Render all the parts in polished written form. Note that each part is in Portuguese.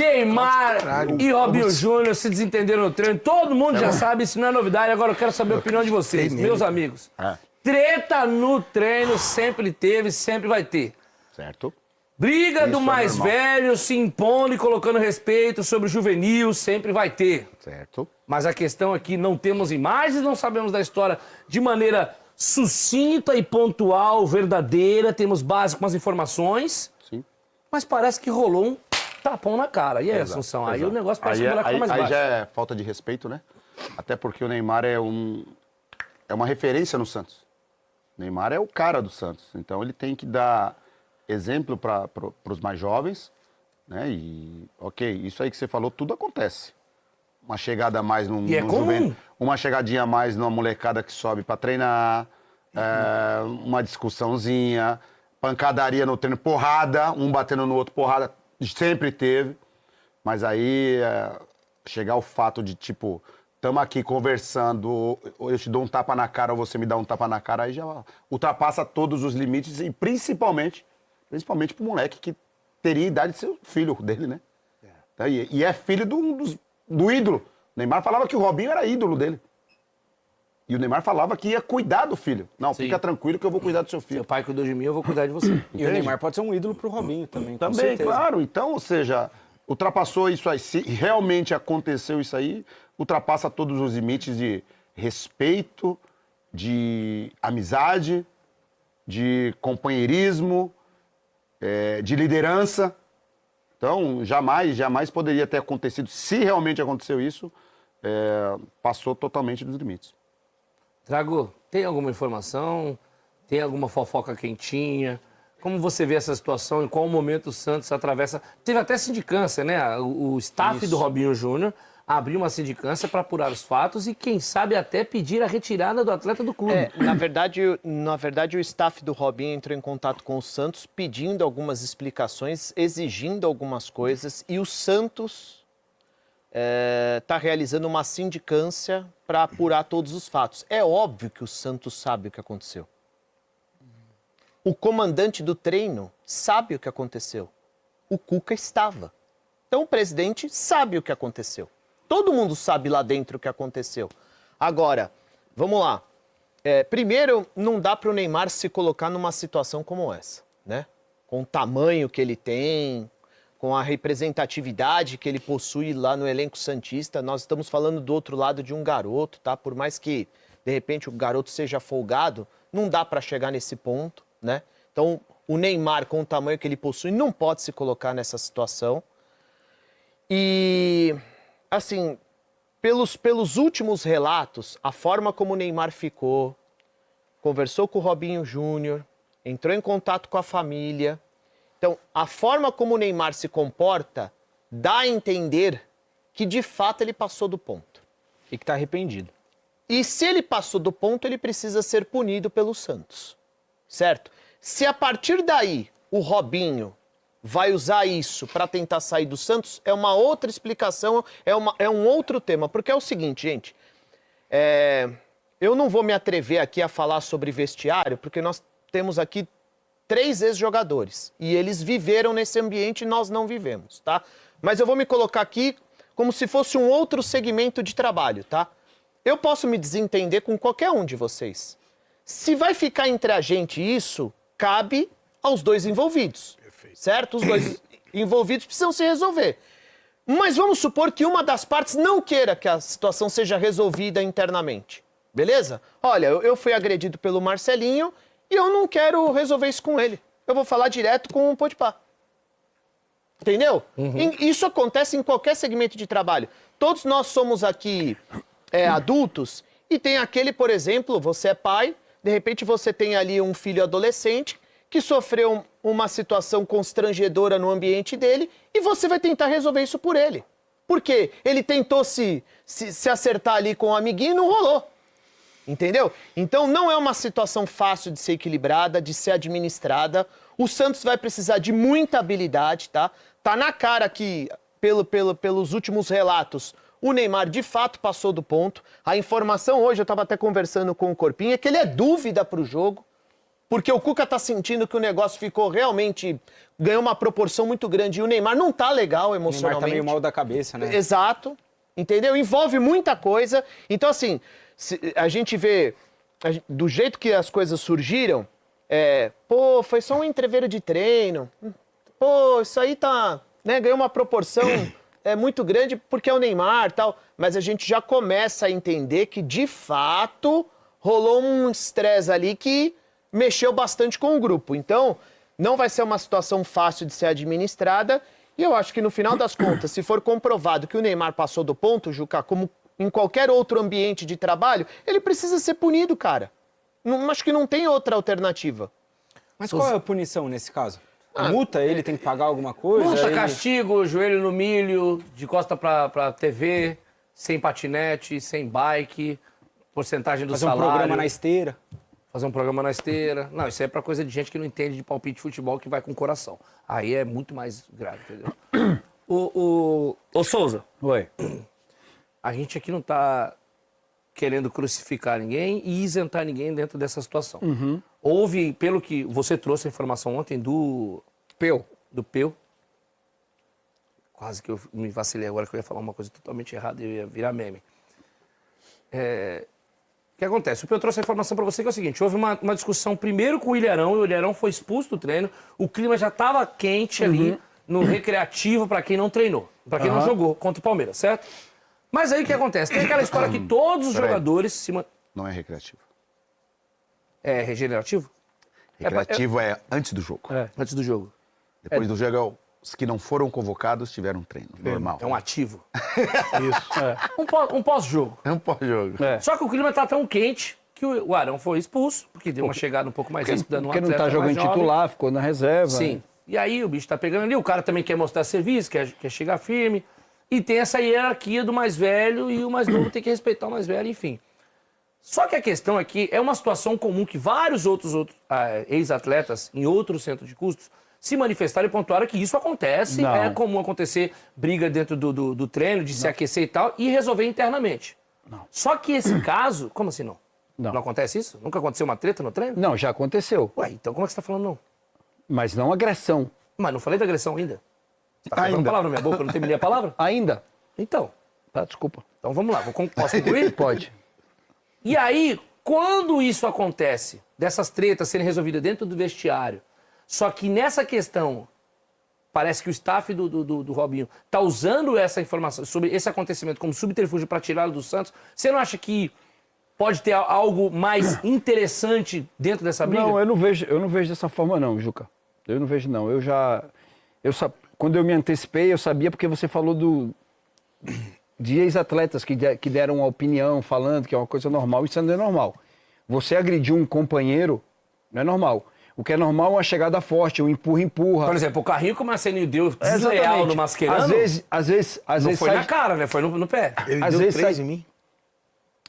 Neymar e Robinho Júnior se desentenderam no treino. Todo mundo já sabe, isso não é novidade. Agora eu quero saber a opinião de vocês, meus amigos. Treta no treino sempre teve, sempre vai ter. Certo. Briga Isso do mais normal. velho se impondo e colocando respeito sobre o juvenil, sempre vai ter. Certo. Mas a questão aqui, não temos imagens, não sabemos da história de maneira sucinta e pontual, verdadeira. Temos base com as informações, Sim. mas parece que rolou um tapão na cara. E aí, Assunção? Aí o negócio parece que o buraco tá mais Aí baixo. já é falta de respeito, né? Até porque o Neymar é uma referência no Santos. O Neymar é o cara do Santos. Então ele tem que dar exemplo para os mais jovens, né? E, ok, isso aí que você falou, tudo acontece. Uma chegada a mais num E é comum. juvenil, uma chegadinha a mais numa molecada que sobe para treinar, uma discussãozinha, pancadaria no treino, porrada, um batendo no outro, porrada, sempre teve. Mas aí chegar ao fato de, tipo, estamos aqui conversando, eu te dou um tapa na cara ou você me dá um tapa na cara, aí já ultrapassa todos os limites e principalmente pro moleque que teria a idade de ser filho dele, né? E é filho do ídolo. O Neymar falava que o Robinho era ídolo dele. E o Neymar falava que ia cuidar do filho. Não, Sim. fica tranquilo que eu vou cuidar do seu filho. Seu pai cuidou de mim, eu vou cuidar de você. E o Entende? Neymar pode ser um ídolo pro Robinho também, com Também, certeza. claro. Então, ou seja, ultrapassou isso aí. Se realmente aconteceu isso aí, ultrapassa todos os limites de respeito, de amizade, de companheirismo, de liderança. Então, jamais poderia ter acontecido. Se realmente aconteceu isso, passou totalmente dos limites. Drago, tem alguma informação? Tem alguma fofoca quentinha? Como você vê essa situação? Em qual momento o Santos atravessa? Teve até sindicância, né? O staff do Robinho Júnior abriu uma sindicância para apurar os fatos e, quem sabe, até pedir a retirada do atleta do clube. Na verdade, o staff do Robinho entrou em contato com o Santos pedindo algumas explicações, exigindo algumas coisas, e o Santos está realizando uma sindicância para apurar todos os fatos. É óbvio que o Santos sabe o que aconteceu. O comandante do treino sabe o que aconteceu. O Cuca estava. Então o presidente sabe o que aconteceu. Todo mundo sabe lá dentro o que aconteceu. Agora, vamos lá. Primeiro, não dá para o Neymar se colocar numa situação como essa, né? Com o tamanho que ele tem, com a representatividade que ele possui lá no elenco santista. Nós estamos falando do outro lado de um garoto, tá? Por mais que, de repente, o garoto seja folgado, não dá para chegar nesse ponto, né? Então, o Neymar, com o tamanho que ele possui, não pode se colocar nessa situação. E, assim, pelos últimos relatos, a forma como o Neymar ficou, conversou com o Robinho Júnior, entrou em contato com a família. Então, a forma como o Neymar se comporta dá a entender que, de fato, ele passou do ponto. E que tá arrependido. E se ele passou do ponto, ele precisa ser punido pelo Santos, certo? Se a partir daí o Robinho vai usar isso para tentar sair do Santos, é uma outra explicação, é um outro tema. Porque é o seguinte, gente, eu não vou me atrever aqui a falar sobre vestiário, porque nós temos aqui 3 ex-jogadores. E eles viveram nesse ambiente e nós não vivemos, tá? Mas eu vou me colocar aqui como se fosse um outro segmento de trabalho, tá? Eu posso me desentender com qualquer um de vocês. Se vai ficar entre a gente isso, cabe aos 2 envolvidos. Perfeito. Certo? Os 2 envolvidos precisam se resolver. Mas vamos supor que uma das partes não queira que a situação seja resolvida internamente. Beleza? Olha, eu fui agredido pelo Marcelinho e eu não quero resolver isso com ele. Eu vou falar direto com o Podpah. Entendeu? Isso acontece em qualquer segmento de trabalho. Todos nós somos aqui adultos e tem aquele, por exemplo, você é pai, de repente você tem ali um filho adolescente que sofreu uma situação constrangedora no ambiente dele e você vai tentar resolver isso por ele. Por quê? Ele tentou se acertar ali com o amiguinho e não rolou. Entendeu? Então não é uma situação fácil de ser equilibrada, de ser administrada. O Santos vai precisar de muita habilidade, tá? Tá na cara que, pelos últimos relatos, o Neymar de fato passou do ponto. A informação hoje, eu estava até conversando com o Corpinha, é que ele é dúvida para o jogo. porque o Cuca tá sentindo que o negócio ficou realmente... ganhou uma proporção muito grande e o Neymar não tá legal O Neymar emocionalmente. tá meio mal da cabeça, né? Exato, entendeu? Envolve muita coisa. Então, assim, a gente vê do jeito que as coisas surgiram, pô, foi só um entreveiro de treino. Pô, isso aí tá, né, ganhou uma proporção muito grande porque é o Neymar e tal. Mas a gente já começa a entender que, de fato, rolou um estresse ali que mexeu bastante com o grupo. Então, não vai ser uma situação fácil de ser administrada. E eu acho que, no final das contas, se for comprovado que o Neymar passou do ponto, Juca, como em qualquer outro ambiente de trabalho, ele precisa ser punido, cara. Não, acho que não tem outra alternativa. Mas qual é a punição nesse caso? Multa, ele tem que pagar alguma coisa? Multa, ele... castigo, joelho no milho, de costa pra TV, sem patinete, sem bike, porcentagem do Fazer salário. um programa na esteira. Fazer um programa na esteira. Não, isso aí é pra coisa de gente que não entende de palpite de futebol, que vai com o coração. Aí é muito mais grave, entendeu? Ô Souza, Oi. a gente aqui não tá querendo crucificar ninguém e isentar ninguém dentro dessa situação. Houve, pelo que você trouxe a informação ontem do Peu. Quase que eu me vacilei agora, que eu ia falar uma coisa totalmente errada e eu ia virar meme. O que acontece? O Peu trouxe a informação para você que é o seguinte, houve uma discussão primeiro com o Ilharão, e o Ilharão foi expulso do treino, o clima já estava quente ali no recreativo para quem não treinou, para quem não jogou contra o Palmeiras, certo? Mas aí o que acontece? Tem aquela história que todos os jogadores se... Não é recreativo. É regenerativo? Recreativo é antes do jogo. Antes do jogo. Depois do jogo, os que não foram convocados tiveram treino. Normal. É um ativo. Isso. Um pós-jogo. É um pós-jogo. Só que o clima tá tão quente que o Arão foi expulso, porque deu uma chegada um pouco mais rápida no Porque não atleta tá jogando mais jovem. titular, ficou na reserva. Sim. E aí o bicho tá pegando ali, o cara também quer mostrar serviço, quer chegar firme. E tem essa hierarquia do mais velho e o mais novo tem que respeitar o mais velho, enfim. Só que a questão aqui é uma situação comum que vários outros ex-atletas em outros centros de custos se manifestaram e pontuaram que isso acontece. Não. É comum acontecer briga dentro do treino, de se aquecer e tal, e resolver internamente. Não. Só que esse caso... Como assim não? Não. Não acontece isso? Nunca aconteceu uma treta no treino? Não, já aconteceu. Ué, então como é que você tá falando não? Mas não agressão. Mas não falei da agressão ainda. Você tá colocando a palavra na minha boca, eu não terminei a palavra? Ainda. Então, Tá, desculpa. vamos lá, posso concluir? Pode. E aí, quando isso acontece, dessas tretas serem resolvidas dentro do vestiário, só que nessa questão, parece que o staff do Robinho tá usando essa informação sobre esse acontecimento como subterfúgio para tirá-lo do Santos, você não acha que pode ter algo mais interessante dentro dessa briga? Não, eu não vejo dessa forma não, Juca. Eu não vejo não. Quando eu me antecipei, eu sabia porque você falou de ex-atletas que deram uma opinião falando que é uma coisa normal. Isso não é normal. Você agrediu um companheiro, não é normal. O que é normal é uma chegada forte, um empurra. Por exemplo, o carrinho que o Marcelinho deu desleal no Mascherano, Às vezes não foi sai, na cara, né? Foi no pé. Ele Às deu vezes 3 sai- em mim.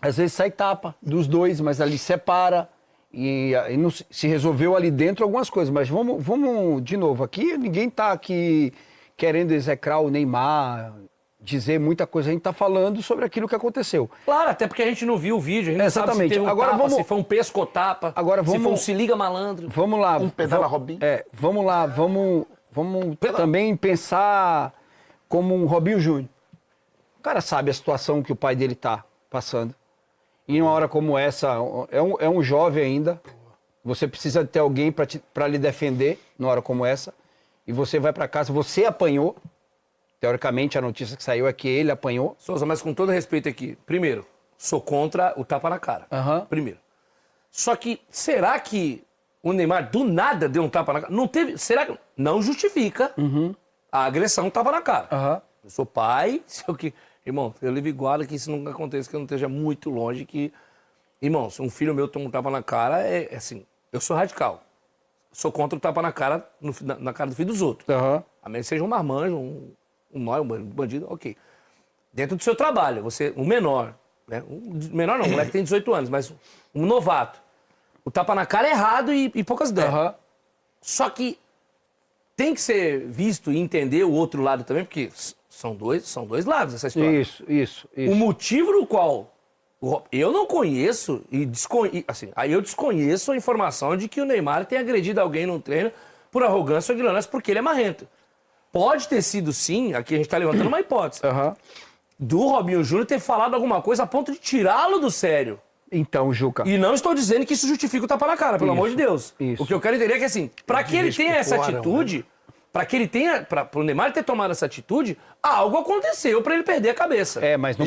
Às vezes sai tapa dos dois, mas ali separa e não se resolveu ali dentro algumas coisas. Mas vamos de novo, aqui ninguém tá aqui querendo execrar o Neymar, dizer muita coisa. A gente tá falando sobre aquilo que aconteceu. Claro, até porque a gente não viu o vídeo, a gente não sabe se Exatamente. teve um Agora tapa, vamos- se foi um pescotapa, Agora se foi um vamos- se liga malandro. Vamos lá. pedala Robinho. Vamos lá, vamos também pensar como um Robinho Júnior. O cara sabe a situação que o pai dele tá passando. E em uma hora como essa, é um jovem ainda. Você precisa ter alguém para lhe defender numa hora como essa. E você vai para casa, você apanhou. Teoricamente, a notícia que saiu é que ele apanhou. Souza, mas com todo respeito aqui, primeiro, sou contra o tapa na cara. Aham. Primeiro. Só que, será que o Neymar do nada deu um tapa na cara? Não teve. Será que. Não justifica a agressão tapa na cara. Aham. Eu sou pai, se eu que. Irmão, eu levo igual que isso nunca aconteça, que eu não esteja muito longe, que. Irmão, se um filho meu toma um tapa na cara, é assim. Eu sou radical. Sou contra o tapa na cara, na cara do filho dos outros. Aham. A menos que seja um marmanjo, um nóia, um bandido, ok. Dentro do seu trabalho, você, um menor, né? Menor não, o moleque tem 18 anos, mas um novato. O tapa na cara é errado e poucas ideias. Aham. Só que tem que ser visto e entender o outro lado também, porque são dois lados essa história. Isso. O motivo no qual Eu não conheço aí eu desconheço a informação de que o Neymar tenha agredido alguém num treino por arrogância ou ignorância porque ele é marrento. Pode ter sido sim, aqui a gente tá levantando uma hipótese, do Robinho Júnior ter falado alguma coisa a ponto de tirá-lo do sério. Então, Juca. E não estou dizendo que isso justifica o tapa na cara, pelo amor de Deus. isso. O que eu quero entender é que, assim, pra que ele tenha essa pro Arão, atitude, pra que ele tenha, pro Neymar ter tomado essa atitude, algo aconteceu pra ele perder a cabeça. Mas não